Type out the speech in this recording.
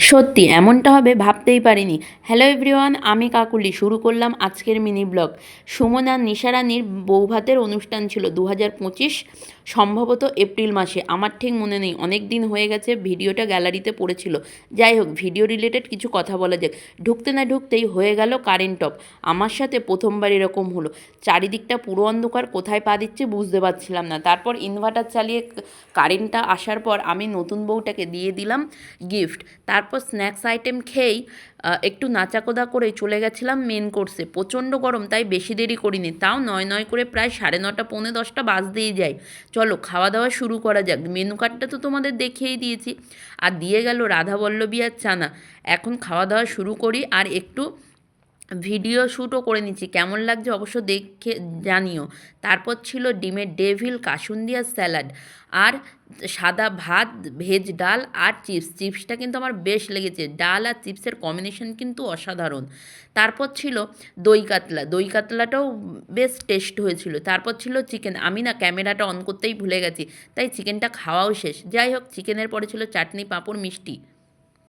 সত্যি এমনটা হবে ভাবতেই পারিনি। হ্যালো এভরিওয়ান, আমি কাকুলি শুরু করলাম আজকের মিনি ব্লগ। সুমন আর নিশারানির বৌভাতের অনুষ্ঠান ছিল 2025, সম্ভবত এপ্রিল মাসে। আমার ঠিক মনে নেই, অনেক দিন হয়ে গেছে। ভিডিওটা গ্যালারিতে পড়েছিল। যাই হোক, ভিডিও রিলেটেড কিছু কথা বলা যাক। ঢুকতে না ঢুকতেই হয়ে গেল কারেন্ট অফ। আমার সাথে প্রথমবার এরকম হলো। চারিদিকটা পুরো অন্ধকার, কোথায় পা দিচ্ছে বুঝতে পারছিলাম না। তারপর ইনভার্টার চালিয়ে কারেন্টটা আসার পর আমি নতুন বউটাকে দিয়ে দিলাম গিফট। তারপর স্ন্যাক্স আইটেম খেয়েই একটু নাচাকোদা করে চলে গেছিলাম মেন কোর্সে। প্রচণ্ড গরম, তাই বেশি দেরি করিনি। তাও নয় নয় করে প্রায় 9:30 পৌনে 10টা বাজতেই যায়। চলো খাওয়া দাওয়া শুরু করা যাক। মেনু কার্ডটা তো তোমাদের দেখিয়েই দিয়েছি, আর দিয়ে গেল রাধাবল্লভী আর চানা। এখন খাওয়া দাওয়া শুরু করি, আর একটু ভিডিও শ্যুটও করে নিচ্ছি। কেমন লাগছে অবশ্য দেখে জানিও। তারপর ছিল ডিমের ডেভিল, কাসুন্দি আর স্যালাড, আর সাদা ভাত, ভেজ ডাল আর চিপস। চিপসটা কিন্তু আমার বেশ লেগেছে। ডাল আর চিপসের কম্বিনেশন কিন্তু অসাধারণ। তারপর ছিল দই কাতলা। দই কাতলাটাও বেশ টেস্ট হয়েছিল। তারপর ছিল চিকেন। আমি না ক্যামেরাটা অন করতেই ভুলে গেছি, তাই চিকেনটা খাওয়াও শেষ। যাই হোক, চিকেনের পরে ছিল চাটনি, পাঁপড়, মিষ্টি।